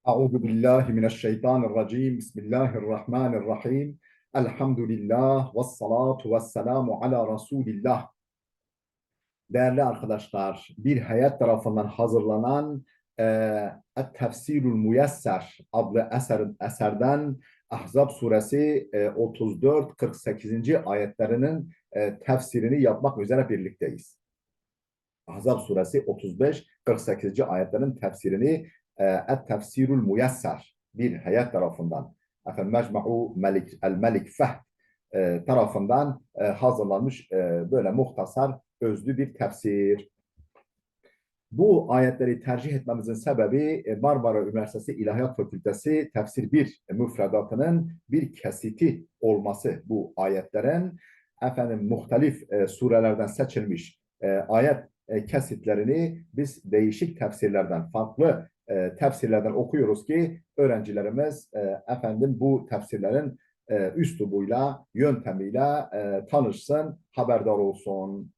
Euzu billahi mineşşeytanirracim. Bismillahirrahmanirrahim. Elhamdülillah ve salatu ve selamu ala Resulillah. Değerli arkadaşlar, bir heyet tarafından hazırlanan Et-Tefsirul Muyesser adlı eserden Ahzab suresi 34-48. ayetlerinin tefsirini yapmak üzere birlikteyiz. Ahzab suresi 35-48. ayetlerin tefsirini Et-Tefsirul Muyesser bir heyet tarafından Mecmu'u El-Melik Fehd tarafından hazırlanmış böyle muhtasar özlü bir tefsir. Bu ayetleri tercih etmemizin sebebi Marmara Üniversitesi İlahiyat Fakültesi Tefsir 1 müfredatının bir kesiti olması bu ayetlerin. Muhtelif surelerden seçilmiş ayet kesitlerini biz değişik tefsirlerden, farklı tefsirlerden okuyoruz ki öğrencilerimiz bu tefsirlerin üslubuyla, yöntemiyle tanışsın, haberdar olsun.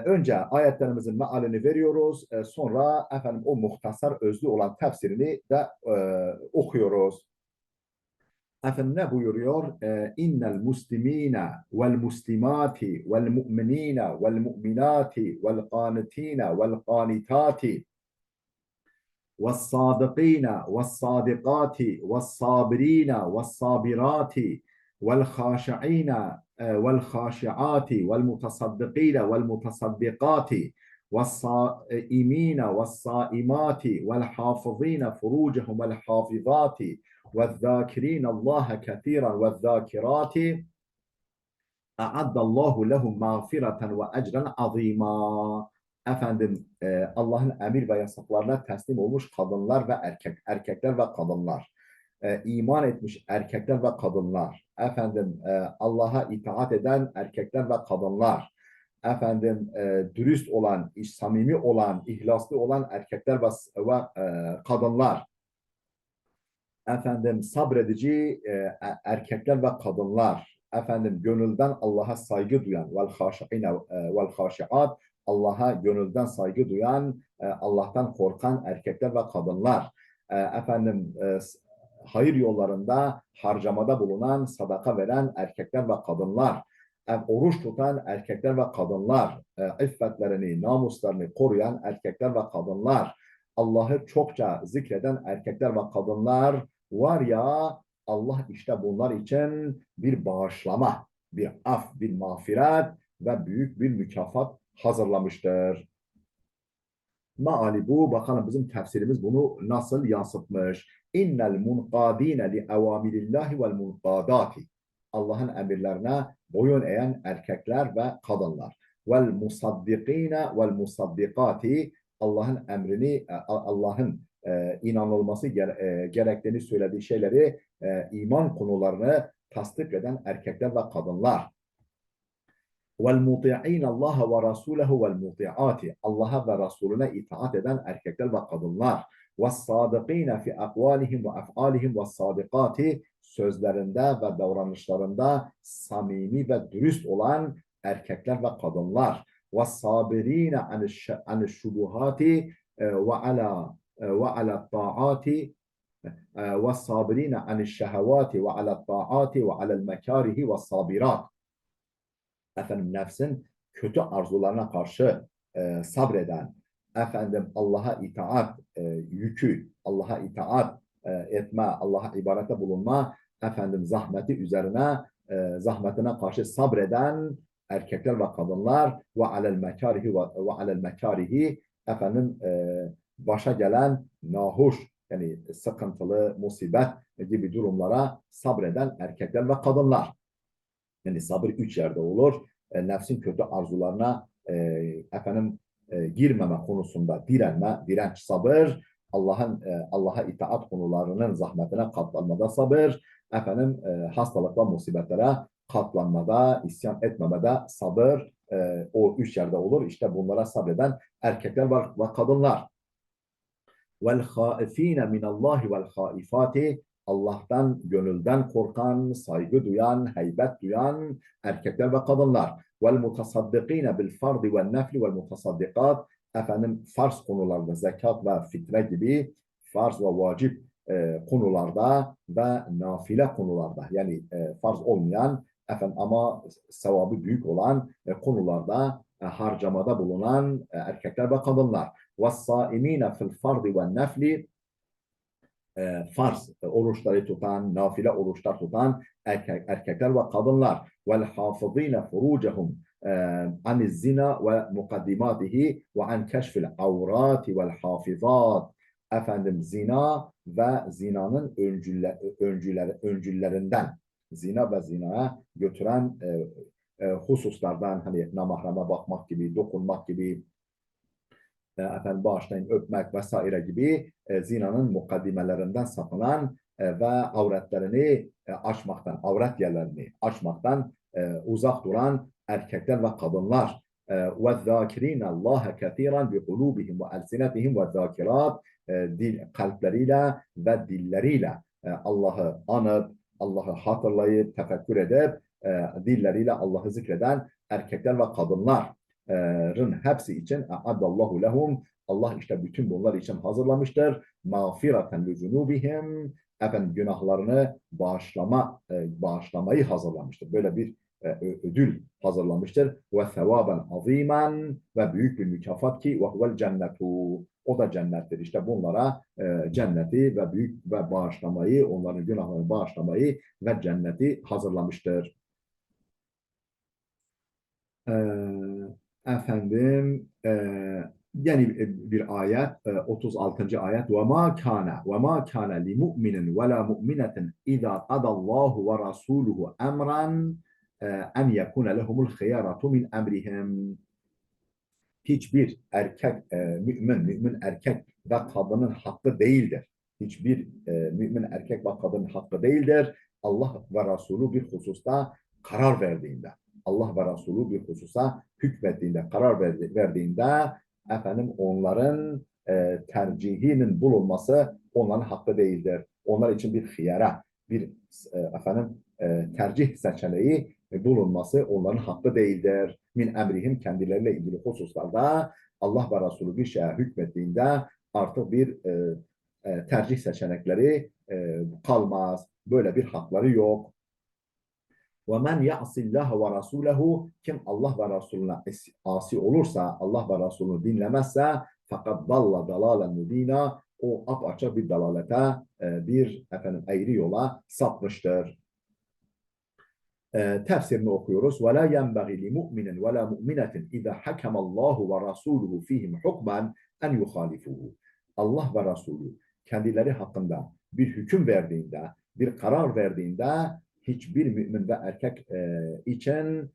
Önce ayetlerimizin mealini veriyoruz. Sonra o muhtasar özlü olan tefsirini de okuyoruz. Ne buyuruyor? İnnel muslimine vel muslimati vel mu'minine vel mu'minati vel qanitine vel qanitati والصادقين والصادقات والصابرين والصابرات والخاشعين والخاشعات والمتصدقين والمتصدقات والصائمين والصائمات والحافظين فروجهم والحافظات والذاكرين الله كثيرا والذاكرات أعد الله لهم مغفرة وأجرا عظيما. Allah'ın emir ve yasaklarına teslim olmuş kadınlar ve erkekler ve kadınlar, iman etmiş erkekler ve kadınlar, Allah'a itaat eden erkekler ve kadınlar, dürüst olan, samimi olan, ihlaslı olan erkekler ve kadınlar, sabredici erkekler ve kadınlar, gönülden Allah'a saygı duyan, vel haşi'ine vel haşi'at, Allah'a gönülden saygı duyan, Allah'tan korkan erkekler ve kadınlar, hayır yollarında harcamada bulunan, sadaka veren erkekler ve kadınlar, oruç tutan erkekler ve kadınlar, iffetlerini, namuslarını koruyan erkekler ve kadınlar, Allah'ı çokça zikreden erkekler ve kadınlar var ya, Allah işte bunlar için bir bağışlama, bir af, bir mağfiret ve büyük bir mükafat hazırlamıştır. Maali bu. Bakalım bizim tefsirimiz bunu nasıl yansıtmış. İnnel munkadine li evamirillahi vel munkadati. Allah'ın emirlerine boyun eğen erkekler ve kadınlar. Vel musaddikine vel musaddikati. Allah'ın emrini, Allah'ın inanılması gerektiğini söylediği şeyleri, iman konularını tasdik eden erkekler ve kadınlar. وَالْمُطِعِينَ اللّٰهَ وَرَسُولَهُ وَالْمُطِعَاتِ Allah'a ve Resulüne itaat eden erkekler ve kadınlar. وَالصَّادِقِينَ فِي أَقْوَالِهِمْ وَأَفْعَالِهِمْ وَالصَّادِقَاتِ Sözlerinde ve davranışlarında samimi ve dürüst olan erkekler ve kadınlar. وَالصَّابِرِينَ عَنِ الشُّبُهَاتِ وَعَلَى الطَّاعَاتِ وَالصَّابِرِينَ عَنِ الشَّهَوَاتِ وَعَلَى الطَّاعَاتِ وَعَلَى الْمَكَارِهِ وَالصَّابِرَاتِ Nefsin kötü arzularına karşı sabreden, Allah'a itaat yükü, Allah'a itaat etme, Allah'a ibadete bulunma, zahmeti üzerine, zahmetine karşı sabreden erkekler ve kadınlar ve alel mekarihi ve alel mekarihi başa gelen nahoş, yani sıkıntılı, musibet gibi durumlara sabreden erkekler ve kadınlar. Yani sabır üç yerde olur. Nefsin kötü arzularına girmeme konusunda direnç sabır. Allah'a itaat konularının zahmetine katlanmada sabır. Hastalık ve musibetlere katlanmada, isyan etmemede sabır. O üç yerde olur. İşte bunlara sabreden erkekler ve kadınlar. Vel haifine minallahi vel haifati Allah'tan gönülden korkan, saygı duyan, heybet duyan erkekler ve kadınlar. Vel mutasaddikine bil fardi vel nefli vel mutasaddikat farz konularda zekat ve fitre gibi farz ve vacip konularda ve nafile konularda, yani farz olmayan ama sevabı büyük olan konularda harcamada bulunan erkekler ve kadınlar. وَالصَّائِم۪ينَ فِي الْفَرْضِ وَالنَّفْلِ farz oruçları tutan, nafile oruçlar tutan erkekler ve kadınlar. وَالْحَافِظ۪ينَ فُرُوجَهُمْ عَنِ الزِّنَا وَمُقَدِّمَاتِهِ وَعَنْ كَشْفِ الْعَوْرَاتِ وَالْحَافِظَاتِ Efendim, zina ve zinanın öncüllerinden, zina ve zinaya götüren hususlardan, hani namahrama bakmak gibi, dokunmak gibi, bağışlayın, öpmek vesaire gibi zinanın mukaddimelerinden sapınan ve avretlerini açmaktan, avret yerlerini açmaktan uzak duran erkekler ve kadınlar. وَالذَّاكِرِينَ اللّٰهَ كَثِيرًا بِقُلُوبِهِمْ وَأَلْسِنَتِهِمْ وَالذَّاكِرَاتِ kalpleriyle ve dilleriyle Allah'ı anıp, Allah'ı hatırlayıp, tefekkür edip, dilleriyle Allah'ı zikreden erkekler ve kadınlar hepsi için adallahu lehum, Allah işte bütün bunlar için hazırlamıştır. Mağfireten li zunubihim, günahlarını bağışlamayı hazırlamıştır. Böyle bir ödül hazırlamıştır. Ve sevaben azimen, ve büyük bir mükafat ki ve huvel cennetu, o da cennettir. İşte bunlara cenneti ve büyük ve bağışlamayı, onların günahlarını bağışlamayı ve cenneti hazırlamıştır. Efendim yani bir ayet, 36. ayet, ve ma kana li mu'minin ve la mu'minetin iza qadallahu ve rasuluhu emran en yekuna lehumul khiyaratu min emrihim. Hiçbir erkek mümin erkek ve kadının hakkı değildir. Hiçbir mümin erkek ve kadının hakkı değildir. Allah ve Resulü bir hususta karar verdiğinde, Allah ve Resulü bir hususa hükmettiğinde, karar verdiğinde onların tercihinin bulunması onların hakkı değildir. Onlar için bir hiyara, bir tercih seçeneği bulunması onların hakkı değildir. Min emrihim, kendileriyle ilgili hususlarda Allah ve Resulü bir şeye hükmettiğinde artık bir tercih seçenekleri kalmaz. Böyle bir hakları yok. وَمَنْ يَعْصِ اللّٰهَ وَرَسُولَهُ Kim Allah ve Resulüne asi olursa, Allah ve Resulünü dinlemezse fakat dalla dalalen mübina, o apaçık bir dalalete, bir eğri yola sapmıştır. Tefsirini okuyoruz. وَلَا يَنْبَغِ لِمُؤْمِنٍ وَلَا مُؤْمِنَةٍ اِذَا حَكَمَ اللّٰهُ وَرَسُولُهُ ف۪يهِمْ حُكْمًا اَنْ يُخَالِفُوهُ Allah ve Resulü kendileri hakkında bir hüküm verdiğinde, bir karar verdiğinde hiçbir mümin ve erkek için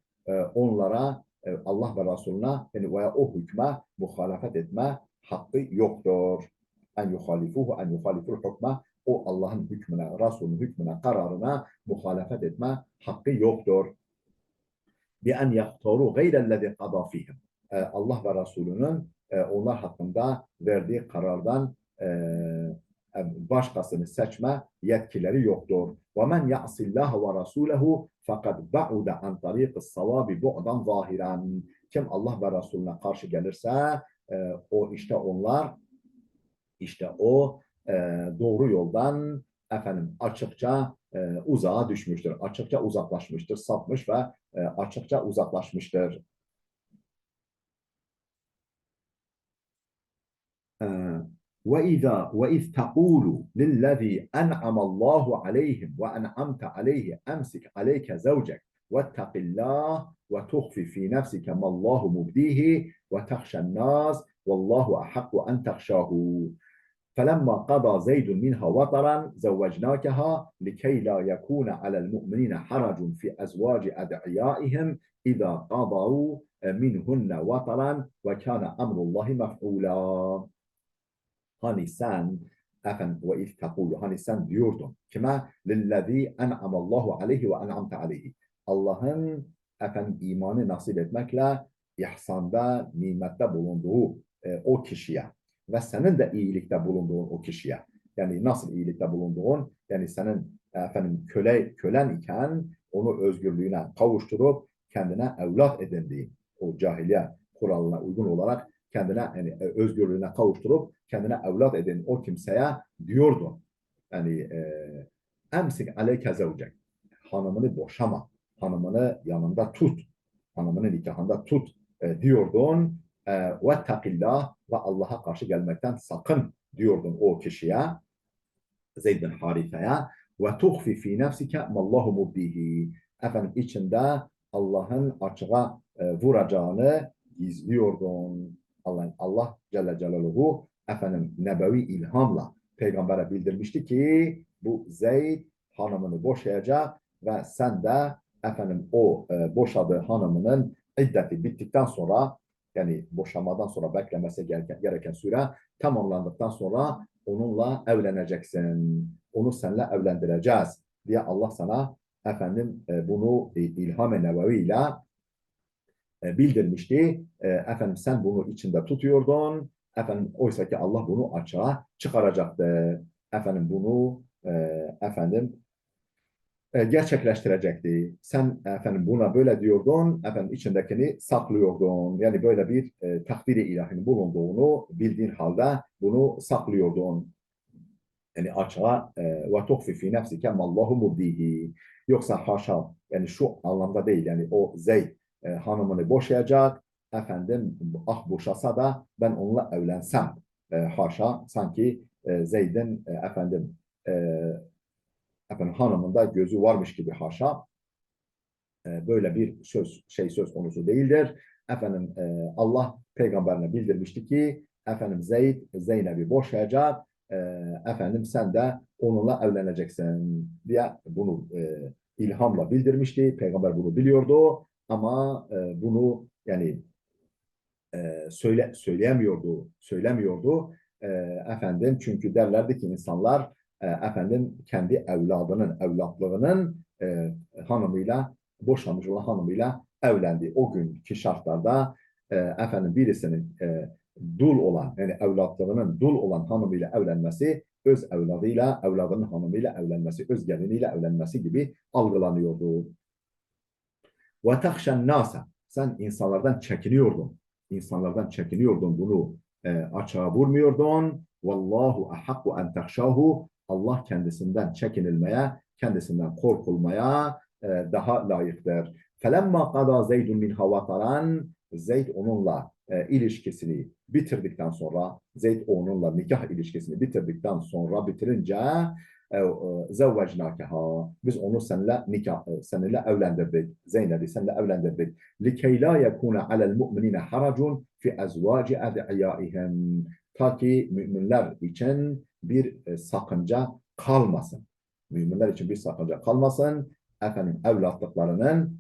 onlara Allah ve Resulüne veya o hükme muhalefet etme hakkı yoktur. En yuhalifuhu en yuhaliful hukme, o Allah'ın hükmüne, Resul'ün hükmüne, kararına muhalefet etme hakkı yoktur. بِاَنْ يَخْتَرُوا غَيْرَ الَّذِي قَضَى فِيهِمْ Allah ve Resulü'nün onlar hakkında verdiği karardan başkasını seçme yetkileri yoktur. وَمَنْ يَعْصِ اللّٰهَ وَرَسُولَهُ فَقَدْ بَعُدَ عَنْ طَرِيقِ الصَّوَابِ بُعْدًا ظَاهِرًا Kim Allah ve Resulüne karşı gelirse o işte onlar o doğru yoldan açıkça uzağa düşmüştür. Açıkça uzaklaşmıştır, sapmış ve açıkça uzaklaşmıştır. وَإِذْ تَقُولُ لِلَّذ۪ي أَنْعَمَ اللّٰهُ عَلَيْهِمْ وَأَنْعَمْتَ عَلَيْهِ أَمْسِكْ عَلَيْكَ زَوْجَكَ وَاتَّقِ اللّٰهِ وَتُخْفِ ف۪ي نَفْسِكَ مَا اللّٰهُ مُبْد۪يهِ وَتَخْشَ النَّاسِ وَاللّٰهُ أَحَقُّ أَنْ تَخْشَاهُ فَلَمَّا قَضَى زَيْدٌ مِنْهَا وَطَرًا زَوَّجْنَاكَهَا لِكَيْ لَا يَكُونَ عَلَى الْمُؤْمِنِينَ حَرَجٌ فِي أَزْوَاجِ أَدْعِيَائِهِمْ إِذَا قَضَوْا مِنْهُنَّ وَطَرًا وَكَانَ أَمْرُ اللّٰهِ مَفْعُولًا Hani sen ve iftakulu, hani sen diyordun kime? Lillezî en'amallahu aleyhi ve en'amte aleyhi. Allah'ın imanı nasip etmekle ihsanda, nimette bulunduğu o kişiye ve senin de iyilikte bulunduğun o kişiye. Yani nasıl iyilikte bulunduğun? Yani senin kölen iken onu özgürlüğüne kavuşturup kendine evlat edindiğin, o cahiliye kuralına uygun olarak kendine yani özgürlüğüne kavuşturup kendine evlat edin o kimseye diyordu. Yani emsik aleyke zevcek. Hanımını boşama. Hanımını yanında tut. Hanımını nikahında tut diyordun. Ve takillah ve Allah'a karşı gelmekten sakın diyordun o kişiye. Zeyd bin Haritha'ya ve tuhfi fi nefsike mallahu mubdihi. Efendim içinde Allah'ın açığa vuracağını gizliyordun. Allah Celle Celaluhu efendim nebevi ilhamla peygambere bildirmişti ki bu Zeyd hanımını boşayacak ve sen de efendim o boşadığı hanımının iddeti bittikten sonra yani boşamadan sonra beklemesi gereken süre tamamlandıktan sonra onunla evleneceksin. Onu seninle evlendireceğiz diye Allah sana efendim bunu İlham-ı Nebevi ile bildirmişti. Efendim sen bunu içinde tutuyordun. Efendim oysa ki Allah bunu açığa çıkaracaktı. Efendim bunu efendim gerçekleştirecekti. Sen efendim buna böyle diyordun, efendim içindekini saklıyordun. Yani böyle bir takdiri ilahinin bulunduğunu bildiğin halde bunu saklıyordun. Yani açığa ve tuhfi fi nefsike mallahu mubdihi. Yoksa haşa yani şu anlamda değil yani o Zeyd hanımını boşayacak efendim ah boşasa da ben onunla evlensem haşa sanki Zeyd'in efendim hanımında gözü varmış gibi haşa böyle bir söz konusu değildir. Efendim Allah peygamberine bildirmişti ki efendim Zeynep'i boşayacak efendim sen de onunla evleneceksin diye bunu ilhamla bildirmişti. Peygamber bunu biliyordu ama bunu yani söylemiyordu. E, efendim çünkü derlerdi ki insanlar efendim kendi evlatlığının hanımıyla boşanmış olan hanımıyla evlendi. O günkü şartlarda efendim birisinin dul olan yani evlatlığının dul olan hanımıyla evlenmesi öz evladının hanımıyla evlenmesi, öz geliniyle evlenmesi gibi algılanıyordu. Ve tahşen nasa sen insanlardan çekiniyordun. İnsanlardan çekiniyordun bunu açığa vurmuyordun. Vallahu ahakku en tahşahu Allah kendisinden çekinilmeye, kendisinden korkulmaya daha layıktır. Felemma qada Zeydun min havataran Zeyd onunla ilişkisini bitirdikten sonra Zeyd onunla nikah ilişkisini bitirince zevvecnâkeha biz onu seninle evlendirdik. Zeynep'i seninle evlendirdik. Likey la yekûne alel mu'minine haracun fi ezvâci ed'iyaihim ta ki müminler için bir sakınca kalmasın. Müminler için bir sakınca kalmasın. Efendim evlatlıklarının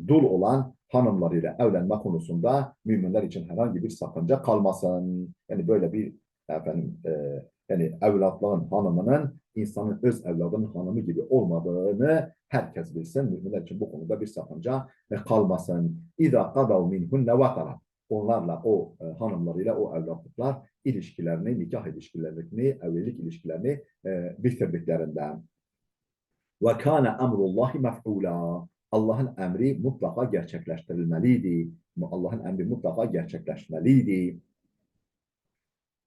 dul olan hanımlarıyla evlenme konusunda müminler için herhangi bir sakınca kalmasın. Yani böyle bir efendim yani evlatlığın hanımının insanın öz evladının hanımı gibi olmadığını herkes bilsin. Müminler için bu konuda bir sakınca kalmasın. İza kadav minhunne vatara. Onlarla o hanımlarıyla o evlatlıklar ilişkilerini, nikah ilişkilerini, evlilik ilişkilerini bitirdiklerinden. Ve kâne emrullahi mef'ûlâ. Allah'ın emri mutlaka gerçekleştirilmeliydi. Allah'ın emri mutlaka gerçekleşmeliydi.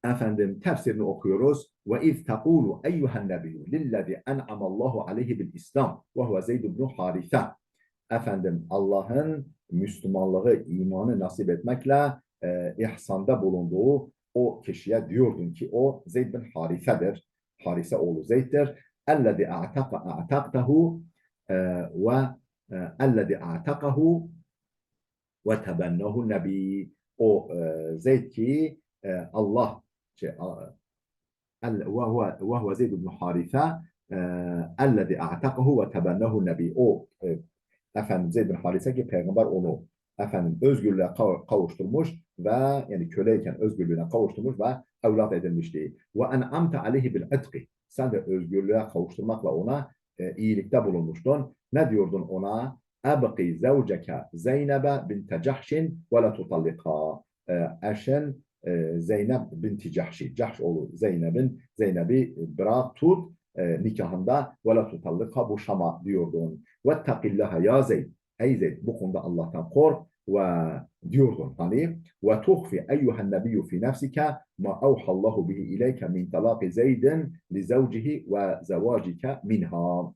Efendim tefsirini okuyoruz. Ve iz tekulu eyyuhen nebiyyü lillezî en'amallahu aleyhi bil İslam ve huve Zeyd ibn Haritha. Efendim Allah'ın Müslümanlığı, imanı nasip etmekle ihsanda bulunduğu o kişiye diyordun ki o Zeyd bin Harise'dir. Harise oğlu Zeyd'dir. Ellezî a'taktehu ve ellezî a'takahu ve tebennahu nebi. O Zeyd ki Allah وهو زيد بن حارثة الذي أعتقه وتبناه النبي. O efendim Zeyd bin Harise ki peygamber onu efendim özgürlüğe kavuşturmuş ve yani köleyken özgürlüğüne kavuşturmuş ve evlat edinmişti. Ve en'amte aleyhi bil itqi. Sen de özgürlüğe kavuşturmakla ona iyilikte bulunmuştun. Ne diyordun ona? Ebqi zevceke Zeynebe binte Cahşin ve la tutallika. Eşin Zeynep binti Cahşi. Cahş oğlu Zeynep'i bırak tut nikahında ve la tutallika boşama diyordun. Vettakillaha ya Zeyd. Ey Zeyd bu konuda Allah'tan kork. ve diyordun hani ve tuhfi eyyuhen nebiyyü fi nefsike ma evhallahu bihi ileyke min talaqi Zeydin li zevcihi ve zevacike minha.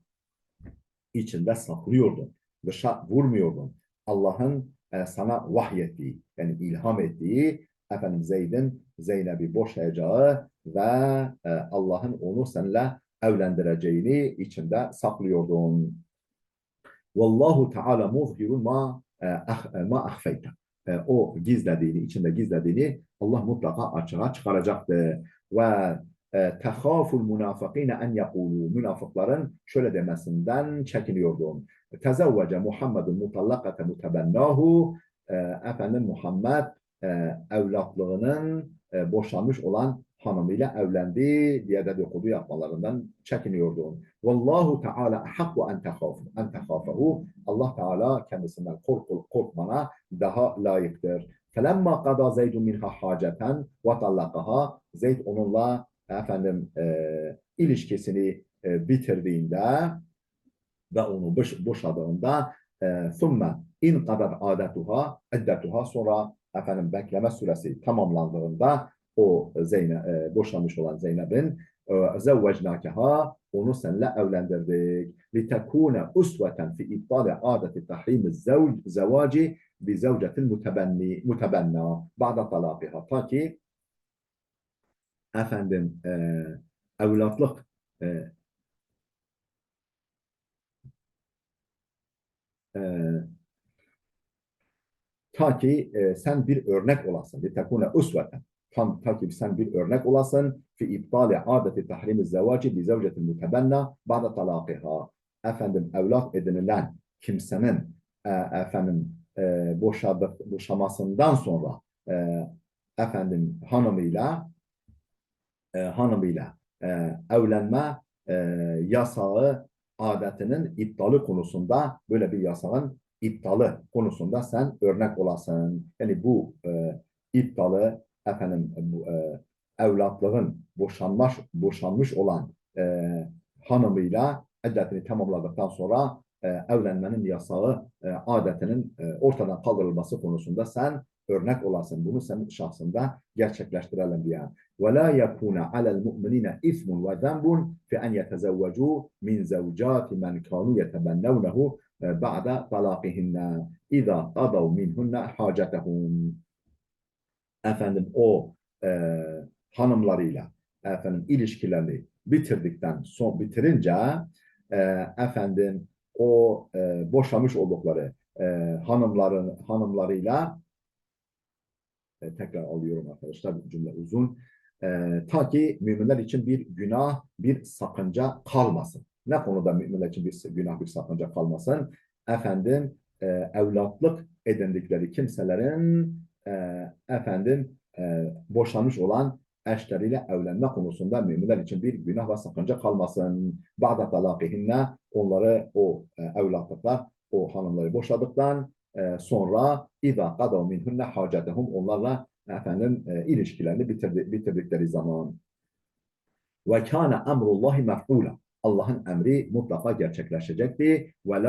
İçinde saklıyordun. Dışa vurmuyordun. Allah'ın sana vahyettiği, yani ilham ettiği Zeyd'in Zeynep'i boşayacağı ve Allah'ın onu seninle evlendireceğini içinde saklıyordun. Vallahu Teala muzhirun ma ahfeyte. O gizlediğini, içinde gizlediğini Allah mutlaka açığa çıkaracaktı. Ve tehaful münafıkine en yekulu. Münafıkların şöyle demesinden çekiniyordum. Tezevvece Muhammedun mutallakate mutebennahu. Muhammed evlatlığının boşanmış olan hanımıyla evlendi diye dedikodu yapmalarından çekiniyordum. Vallahu Teala hakku en tehafehu. Allah Teala kendisinden korkmana daha layıktır. Felemma kada Zeydun minha haceten ve tallakaha. Zeyd onunla ilişkisini bitirdiğinde ve onu boşadığında ثُمَّ in kadar addetuha sonra bekleme süresi tamamlandığında o boşanmış olan Zeynep'in zevvecnâkeha onu seninle evlendirdik. لِتَكُونَ اُسْوَةً فِي اِبْطَالِ عَادَةِ تَحْرِيمِ الزَّوَاجِ بِزَوْجَةِ المُتَبَنَّى بعد طلاقها. Ta ki evlatlık e, e, ta ki sen bir örnek olasın. لِتَكُونَ اُسْوَةً ta ki sen bir örnek olasın. Fi iptali adeti tahrimi zevaci bi zevcetin mutebenna ba'da talakiha. Evlat edinilen kimsenin boşamasından sonra e, hanımıyla evlenme e, yasağı adetinin iptali konusunda böyle bir yasağın iptali konusunda sen örnek olasın. Yani bu iptalı evlatlığın boşanmış olan hanımıyla iddetini tamamladıktan sonra evlenmenin yasağı adetinin ortadan kaldırılması konusunda sen örnek olasın. Bunu senin şahsında gerçekleştirelim diye. ولا يكون على المؤمنين إثم وذنب في أن يتزوجوا من زوجات من كانوا يتبنونه بعد طلاقهن إذا قضوا منهن حاجتهم. O hanımlarıyla ilişkilerini bitirince e, o boşamış oldukları hanımlarıyla tekrar alıyorum arkadaşlar, bu cümle uzun. Ta ki müminler için bir günah, bir sakınca kalmasın. Ne konuda müminler için bir günah, bir sakınca kalmasın? Evlatlık edindikleri kimselerin boşanmış olan eşleriyle evlenme konusunda müminler için bir günah ve sakınca kalmasın. Ba'da talakihinne onları evlatlıklar, o hanımları boşadıktan sonra İza kadav minhunne hacetehum onlarla ilişkilerini bitirdikleri zaman ve kâne emrullahi mef'ûla Allah'ın emri mutlaka gerçekleşecekti ve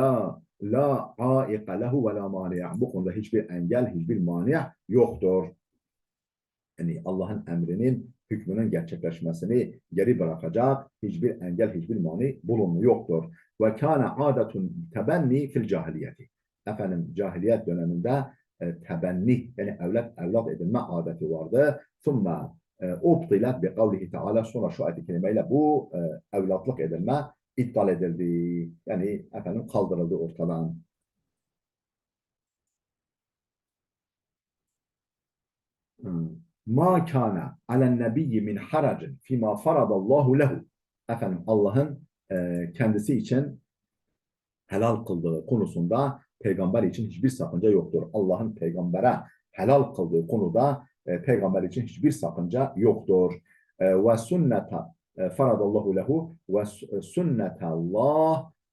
la aika lehu ve la mani'a bu konuda hiçbir engel, hiçbir mani yoktur. Yani Allah'ın emrinin, hükmünün gerçekleşmesini geri bırakacak hiçbir engel, hiçbir mani yoktur. Ve kâne âdetun tebenni fil cahiliyeti. Cahiliyet döneminde tebenni, yani evlat edinme adeti vardı. Thumma ubtilat bi kavlihi teala sonra şu ayet-i kerimeyle bu evlatlık edinme iptal edildi. Yani kaldırıldı ortadan. Ma kana alen nebiyyi min haracın fima faradallahu lehu. Allah'ın kendisi için helal kıldığı konusunda peygamber için hiçbir sakınca yoktur. Allah'ın peygambere helal kıldığı konuda peygamber için hiçbir sakınca yoktur. Ve sünneta faradallahu lehu ve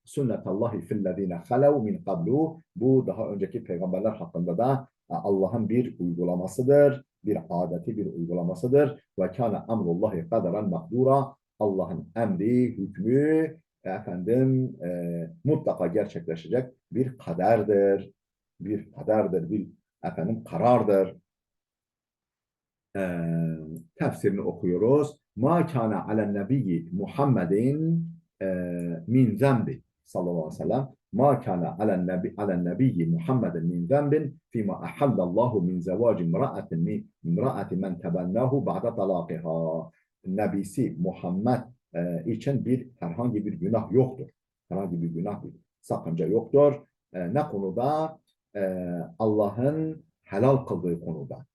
sünnetallahi fillezine halev min qablu. Bu daha önceki peygamberler hakkında da Allah'ın bir uygulamasıdır, bir adeti, bir uygulamasıdır. Ve kâne emrullahi kaderen makdura. Allah'ın emri, hükmü mutlaka gerçekleşecek bir kaderdir. Bir kaderdir, bir efendim karardır. Tefsirini okuyoruz. Ma kana alen nebiyyi Muhammedin min zembi sallallahu aleyhi ve sellem. Ma kana alen nebiyyi Muhammedin min zembin fima ahallallahu min zevaci imra'ati men tebennahu ba'da talaqiha. Nebisi Muhammed için herhangi bir günah yoktur. Herhangi bir günah, bir sakınca yoktur. Ne konuda? Allah'ın helal kıldığı konuda.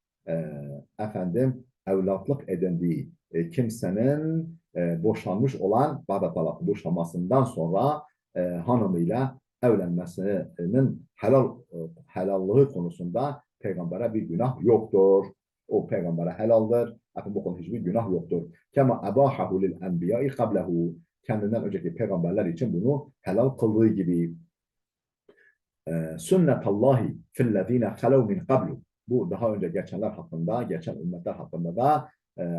Efendim evlatlık edindiği kimsenin boşanmış olan Bağdat boşanmasından sonra hanımıyla evlenmesinin helallığı konusunda peygambere bir günah yoktur. O peygambere helaldir. Efendim bu konuda hiçbir günah yoktur. Kema ebahahu lil enbiyai qablehu. Kendinden önceki peygamberler için bunu helal kıldığı gibi. Sünnetallahi fillezine halev min qablu. Bu daha önce geçenler hakkında, geçen ümmetler hakkında da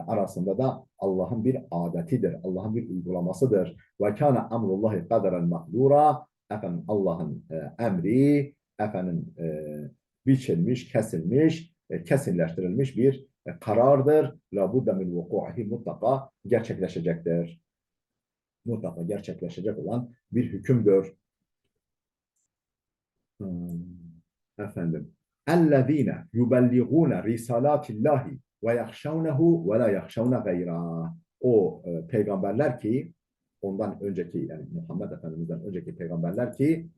arasında da Allah'ın bir adetidir. Allah'ın bir uygulamasıdır. Ve kâne emrullahi kaderen makdura. Efendim Allah'ın emri efendim biçilmiş, kesilmiş, kesinleştirilmiş bir karardır. La budde min vuku'ihi mutlaka gerçekleşecektir. Mutlaka gerçekleşecek olan bir hükümdür. Efendim. اَلَّذ۪ينَ يُبَلِّغُونَ رِسَالَاتِ اللّٰهِ وَيَخْشَوْنَهُ وَلَا يَخْشَوْنَ غَيْرًا. O peygamberler ki, ondan önceki, yani Muhammed Efendimiz'den önceki peygamberler ki,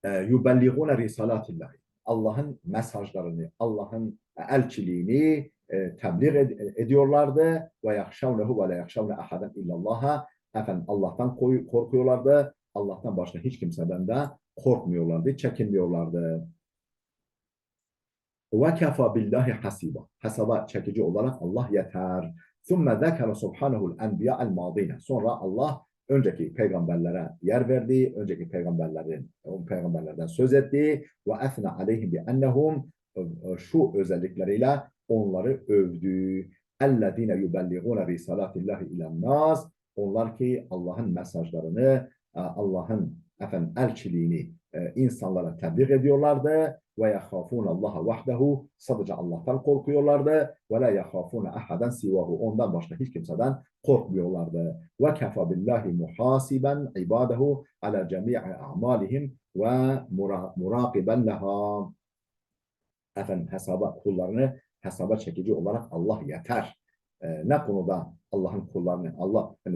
يُبَلِّغُونَ رِسَالَاتِ اللّٰهِ. Allah'ın mesajlarını, Allah'ın elçiliğini tebliğ ediyorlardı. وَيَخْشَوْنَهُ وَلَا يَخْشَوْنَ أَحَدًا اِلَّا اللّٰهَ. Efendim Allah'tan korkuyorlardı. Allah'tan başka hiç kimseden de korkmuyorlardı, çekinmiyorlardı. وَكَفَى بِاللّٰهِ حَسِيبًا. Hesaba çekici olarak Allah yeter. ثُمَّ ذَكَرَ سُبْحَانَهُ الْاَنْبِيَاءَ الْمَاضِينَ. Sonra Allah önceki peygamberlere yer verdi, önceki peygamberlerden söz etti. وَاَثْنَ عَلَيْهِمْ بِأَنَّهُمْ şu özellikleriyle onları övdü. اَلَّذ۪ينَ يُبَلِّغُونَ رِسَالَاتِ اللّٰهِ اِلَى النَّاسِ. Onlar ki Allah'ın mesajlarını, Allah'ın elçiliğini insanlara tebliğ ediyorlardı. Ve yahafun Allah vahdehu. Sadece Allah'tan korkuyorlardı. Ve la yahafun ahadan sivahu. Ondan başka hiç kimseden korkmuyorlardı. Ve kefa billahi muhasiben ibadehu ala cemi'i a'malihim ve murakiben leha. Efendim kullarını hesaba çekici olarak Allah yeter. Ne konuda Allah'ın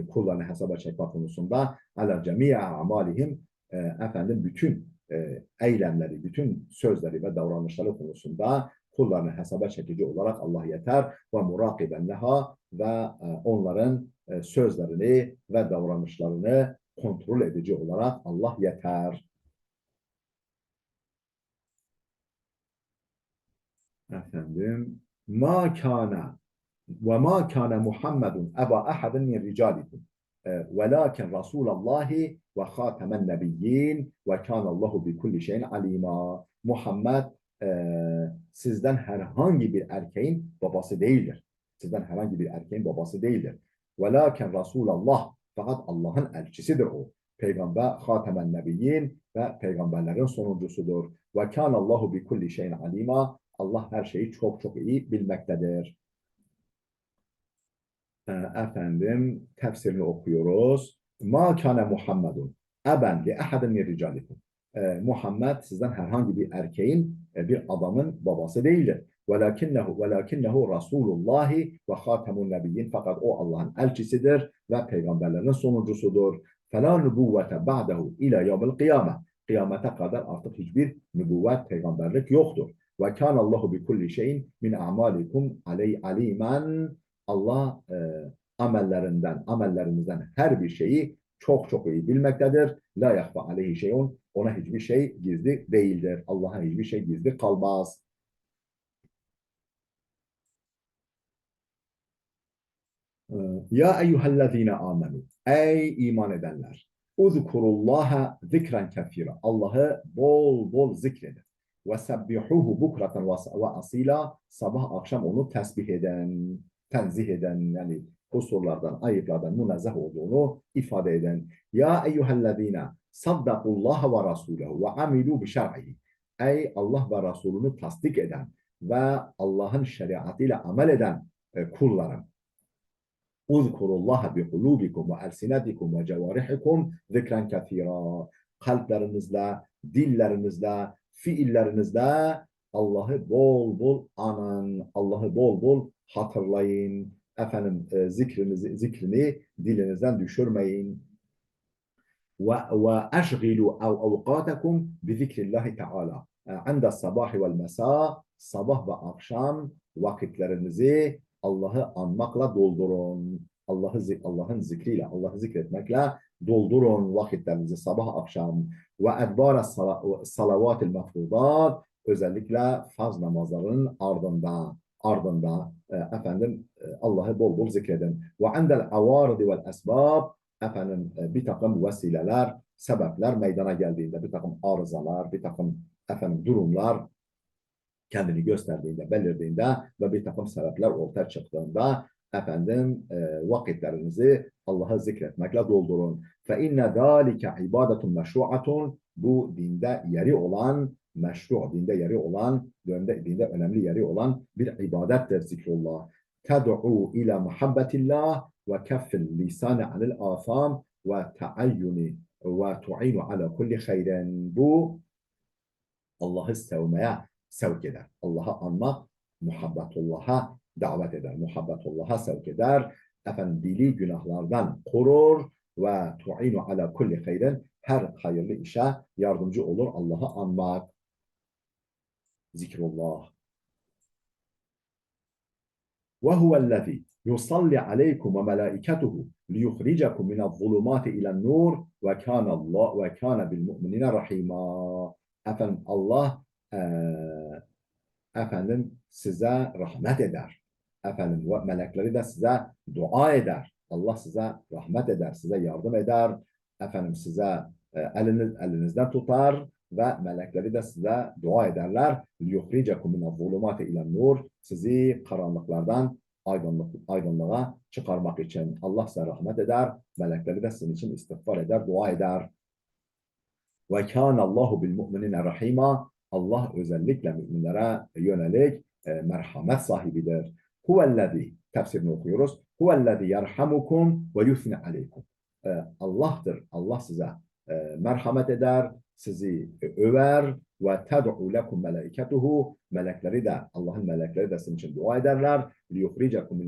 kullarını hesaba çekme konusunda ala cemi'i a'malihim efendim bütün eylemleri, bütün sözleri ve davranışları konusunda kullarını hesaba çekici olarak Allah yeter ve murakiben leha ve onların sözlerini ve davranışlarını kontrol edici olarak Allah yeter. Efendim ma kana ve ma kana Muhammedun eba ahadin min ricalikum velakin Rasulallahi ve hatemen nebiyyin ve kânallahu bi kulli şeyin alîmâ. Muhammed sizden herhangi bir erkeğin babası değildir. Sizden herhangi bir erkeğin babası değildir. Velakin Resulallah, fakat Allah'ın elçisidir o. Peygamber hatemen nebiyyin ve peygamberlerin sonuncusudur. Ve kânallahu bi kulli şeyin alîmâ. Allah her şeyi çok çok iyi bilmektedir. Efendim tefsirini okuyoruz. Ma kana Muhammedun eben li ahadin min ricalikum. Muhammed sizden herhangi bir erkeğin, bir adamın babası değildir. Velakinnehu Rasulullahi ve hatemun nebiyyin. Fakat o Allah'ın elçisidir ve peygamberlerin sonuncusudur. Fela nübüvvete ba'dehu ila yevmil kıyame. Kıyamete kadar artık hiçbir nübüvvet, peygamberlik yoktur. Ve kânallahu bi kulli şeyin min a'malikum alimen. Allah amellerinizden her bir şeyi çok çok iyi bilmektedir. La yahfa aleyhi şeyun. Ona hiçbir şey gizli değildir. Allah'a hiçbir şey gizli kalmaz. Ya eyyühellezine amenu. Ey iman edenler. Uzkurullaha zikren kefira. Allah'ı bol bol zikredin. Ve sebbihuhu bukraten ve asila. Sabah akşam onu tesbih eden, tenzih eden, yani kusurlardan, ayıplardan münezzeh olduğunu ifade eden. Ya eyyühellezine saddakullaha ve rasulehu ve amilu bi şer'ihi. Ey Allah ve Resulünü tasdik eden ve Allah'ın şeriatıyla amel eden kullarım. Uzkurullaha bi kulubikum ve elsinetikum ve cevarihikum zikren kethira. Kalplerinizle, dillerinizle, fiillerinizle Allah'ı bol bol anın, Allah'ı bol bol hatırlayın. Efendim zikrini dilinizden düşürmeyin. وأشغلوا أو أوقاتكم بذكر الله تعالى عند الصباح والمساء sabah ve akşam vakitlerinizi Allah'ı anmakla doldurun. Allah'ın zikriyle, Allah'ı zikretmekle doldurun vakitlerinizi sabah akşam ve edbara salavatil mefrudat özellikle farz namazların ardında Allah'ı bol bol zikredin. Ve indel avaridi vel esbab bir takım vesileler, sebepler meydana geldiğinde, bir takım arızalar, bir takım durumlar kendini gösterdiğinde, belirdiğinde ve bir takım sebepler ortaya çıktığında vakitlerinizi Allah'ı zikretmekle doldurun. فَاِنَّ ذَٰلِكَ عِبَادَةٌ مَشْرُعَةٌ Bu dinde yeri olan, dinde yeri olan, dinde önemli yeri olan bir ibadettir zikrullah. تَدْعُوا إِلَى مُحَبَّةِ اللّٰهِ وَكَفِّ اللِّسَانِ عَنِ الْآثَامِ وَتَعَيُّنِ وَتُعِينُ عَلَى كُلِّ خَيْرٍ Bu Allah'ı sevk eder. Allah'a anmak, muhabbetullah'a davet eder. Muhabbetullah'a sevk eder. Dili günahlardan korur ve tu'inu ala kulli hayrin her hayırlı işe yardımcı olur Allah'ı anmak. Zikrullah. وهو الذي يصلي عليكم وملائكته ليخرجكم من الظلمات إلى النور وكان بالمؤمنين رحيما. Allah size rahmet eder. Melekleri de size dua eder. Allah size rahmet eder, size yardım eder. Size elinizden tutar ve melekleri de size dua ederler. لِيُخْرِجَكُمْ مِنَ الظُّلُمَاتِ اِلَى nur Sizi karanlıklardan aydınlığa çıkarmak için Allah size rahmet eder. Melekleri de sizin için istiğfar eder, dua eder. وَكَانَ اللّٰهُ بِالْمُؤْمِنِينَ رَحِيمًا Allah özellikle müminlere yönelik merhamet sahibidir. Huvellezî tefsirini okuyoruz. Huvellezî yerhamukum ve yusni aleykum. Allah'tır. Allah size merhamet eder, sizi över ve ted'u lekum melaiketuhu. Allah'ın melekleri de sizin için dua ederler. Liyukhrijakum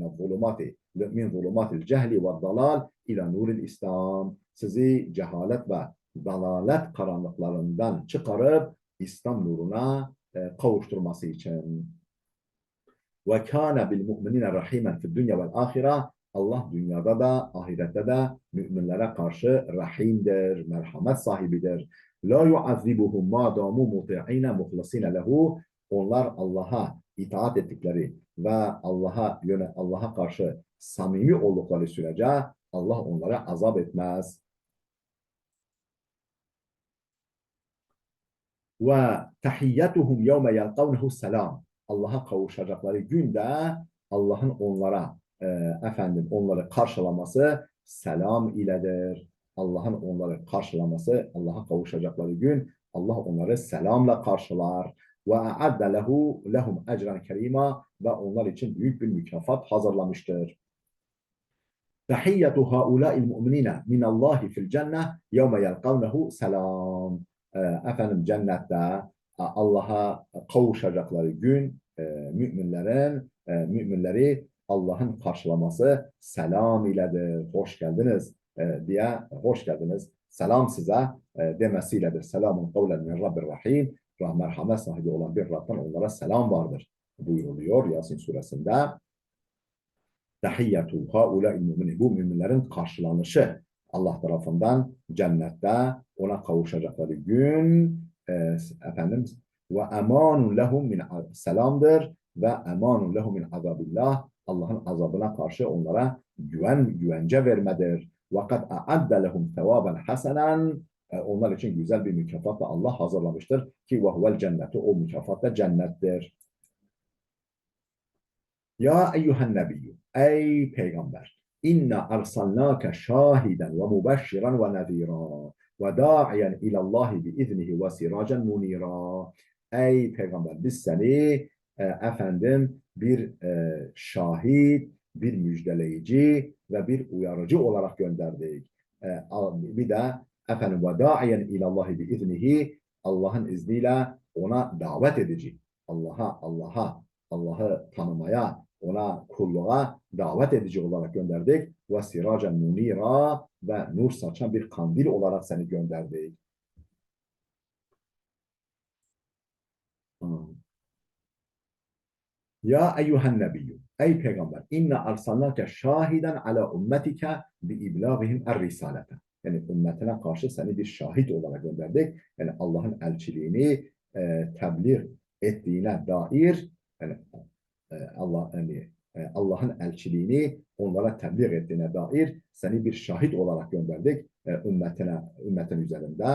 min zulumatil cehli ve dalal ila nuril İslam. Sizi cehalet ve dalalet karanlıklarından çıkarıp İslam nuruna kavuşturması için. Ve kâne bil mu'minine rahîmen fid dünya vel ahire. Allah dünyada da ahirette de müminlere karşı rahimdir, merhamet sahibidir. La yu'azzibuhum ma damu muti'ine muhlasine lehu. Onlar Allah'a itaat ettikleri ve Allah'a karşı samimi oldukları sürece Allah onlara azap etmez. Ve tahiyyatuhum yevme yelkavnehu selam. Allah'a kavuşacakları günde Allah'ın onları karşılaması selam iledir. Allah'ın onları karşılaması, Allah'a kavuşacakları gün Allah onları selamla karşılar. Ve a'adde lehum ecran kerima ve onlar için büyük bir mükafat hazırlamıştır. Tahiyyatu haulâ'il mu'minîne minallâhi fil cenne yevme yelkavnehu selam. Cennette Allah'a kavuşacakları gün müminleri Allah'ın karşılaması selam iledir. Hoş geldiniz diye hoş geldiniz. Selam size demesiyledir. Selamun kavlen min Rabbir Rahim. Merhamet sahibi olan bir Rab'dan onlara selam vardır buyuruluyor Yasin suresinde. Tahiyyatu haulâ'il mu'minin. Bu müminlerin karşılanışı Allah tarafından cennette ona kavuşacakları gün ve emanun lehum min selamdır ve emanun lehum min azabillah Allah'ın azabına karşı onlara güvence vermedir. Ve kad a'adde lehum sevaben hasenen onlar için güzel bir mükafat da Allah hazırlamıştır ki ve huvel cennetu o mükafat da cennettir. Ya eyyühen nebiyyü ey peygamber İnna arsalnâke şahiden ve mübeşşiran ve nezîrâ ve dâ'iyen ilallâhi biiznihi ve sirâcen munîrâ. Ey peygamber biz seni efendim bir şahit, bir müjdeleyici ve bir uyarıcı olarak gönderdik. Bir de efendim ve da'iyen ilallahi biiznihi Allah'ın izniyle ona davet edici. Allah'ı tanımaya, ona kulluğa davet edici olarak gönderdik. Ve siracen munira ve nur saçan bir kandil olarak seni gönderdik. Hmm. Ya eyyühen nebiyyü. Ey peygamber. İnne arsalnake şahiden ala ummetike bi iblağihim er risalete. Yani ümmetine karşı seni bir şahit olarak gönderdik. Yani Allah'ın elçiliğini tebliğ ettiğine dair yani Allah'ın elçiliğini onlara tebliğ ettiğine dair seni bir şahit olarak gönderdik ümmetin üzerinde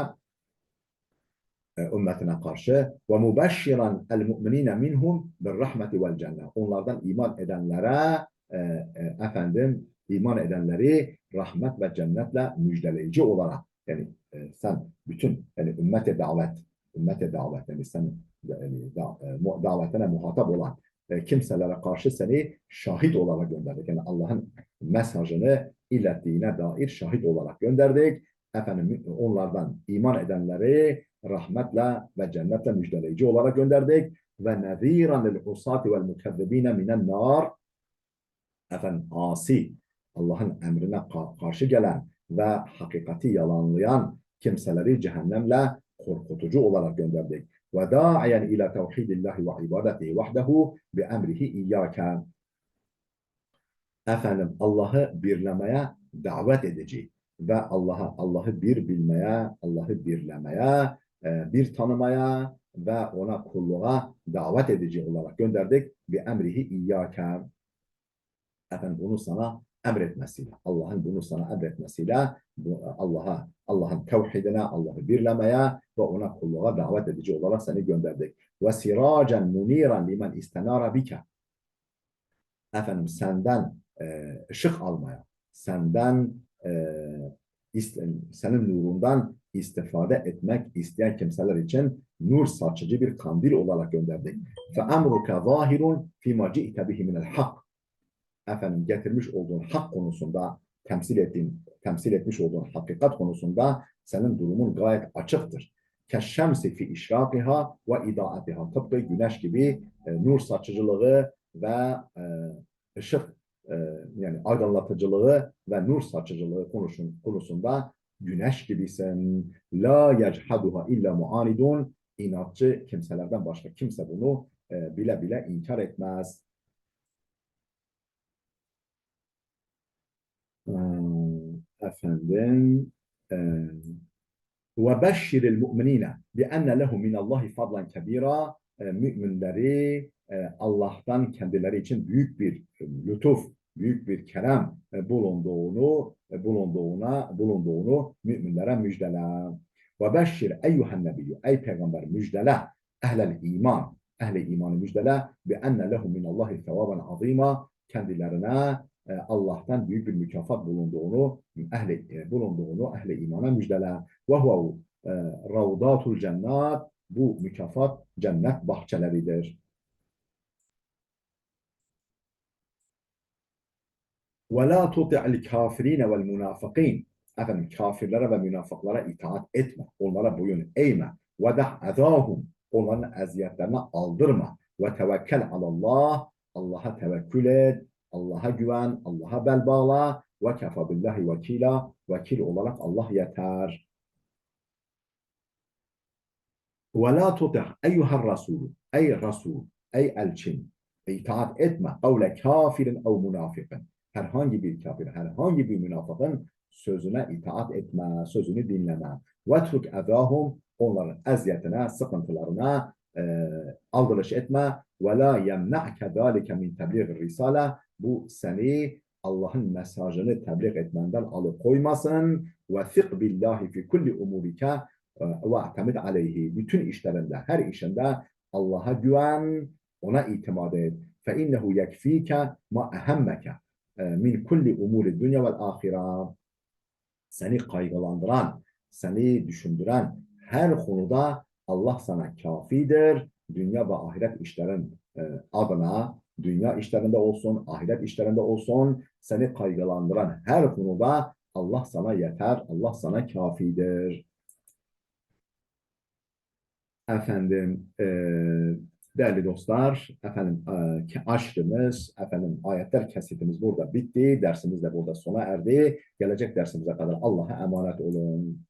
ümmetine karşı ve mubeşşiran el mu'minine minhum bir rahmeti vel cennet. Onlardan iman edenlere efendim iman edenleri rahmet ve cennetle müjdeleyici olarak yani sen bütün yani ümmete davet yani sen davetine muhatap olan kimselere karşı seni şahit olarak gönderdik. Yani Allah'ın mesajını ilettiğine dair şahit olarak gönderdik. Efendim onlardan iman edenleri rahmetle ve cennetle müjdeleyici olarak gönderdik. Ve neziran lil usati vel mukezzibine minen nar. Efendim asi, Allah'ın emrine karşı gelen ve hakikati yalanlayan kimseleri cehennemle korkutucu olarak gönderdik. Ve da'iyen ila tevhidillahi ve ibadetihi vahdehu bi emrihi iyyâke. Efendim Allah'ı birlemeye davet edici ve Allah'ı bir bilmeye, Allah'ı birlemeye, bir tanımaya ve ona kulluğa davet edici olarak gönderdik. Bir emrihi iyyâke. Efendim bunu sana emretmesiyle, Allah'ın bunu sana emretmesiyle Allah'ın tevhidine, Allah'ı birlemeye ve ona kulluğa davet edici olarak seni gönderdik. Ve siracen muniran limen istenara bike. Efendim senden ışık almaya, senden senin nurundan istifade etmek isteyen kimseler için nur saçıcı bir kandil olarak gönderdik. Fe emruke zahirun fîmâ ci'te bihi minel hak. Efendim getirmiş olduğun hak konusunda temsil etmiş olduğun hakikat konusunda senin durumun gayet açıktır. Keşşemsi fi işrakiha ve idaatiha. Tıpkı güneş gibi nur saçıcılığı ve ışık yani aydınlatıcılığı ve nur saçıcılığı konusunda güneş gibisin. La yechaduha illa muanidun. İnatçı kimselerden başka kimse bunu bile bile inkar etmez. Efendim ve beşşiril mu'minine bi enne lehum minallahi fadlan kebira müminleri Allah'tan kendileri için büyük bir lütuf, büyük bir kerem bulunduğunu müminlere müjdele. Ve beşşir eyyuhen nebiyyü ey peygamber müjdele ehlel iman ehli imanı müjdele bi enne lehum minallahi sevaben azima kendilerine Allah'tan büyük bir mükafat bulunduğunu ehli imana müjdele. Ve huve ravdatul cennet bu mükafat cennet bahçeleridir. Ve la tuti'l kafirine vel münafıkîn. Efendim kafirlere ve münafıklara itaat etme. Onlara boyun eğme. Ve deh azahum. Onların eziyetlerine aldırma. Ve tevekkel alallah. Allah'a tevekkül et. Allah'a güven. Allah'a bel bağla. Ve kefa billahi vekila. Vekil olarak Allah yeter. Ve la tutih eyyuhel rasul. Ey Resul. Ey elçin. İtaat etme. Kavle kafirin ev münafikin. Herhangi bir kafir, herhangi bir münafıkın sözüne itaat etme, sözünü dinleme. وَتْرُكْ اَذَاهُمْ onların eziyetine, sıkıntılarına aldırış etme. وَلَا يَمْنَعْكَ ذَٰلِكَ مِنْ تَبْلِغِ الرِّسَالَةِ bu seni Allah'ın mesajını tebliğ etmenden alıkoymasın. وَثِقْ بِاللّٰهِ فِي كُلِّ اُمُورِكَ وَاَعْتَمِدْ عَلَيْهِ bütün işlerinde, her işinde Allah'a güven, ona itimat et. فَاِنَّهُ يَكْف۪يكَ مَا اَهَمَّكَ min kulli umuri dünya vel ahira seni kaygılandıran, seni düşündüren her konuda Allah sana kafidir. Dünya ve ahiret işlerin adına, dünya işlerinde olsun, ahiret işlerinde olsun, seni kaygılandıran her konuda Allah sana yeter, Allah sana kafidir. Efendim, değerli dostlar, efendim açtığımız, efendim ayetler kesitimiz burada bitti. Dersimiz de burada sona erdi. Gelecek dersimize kadar Allah'a emanet olun.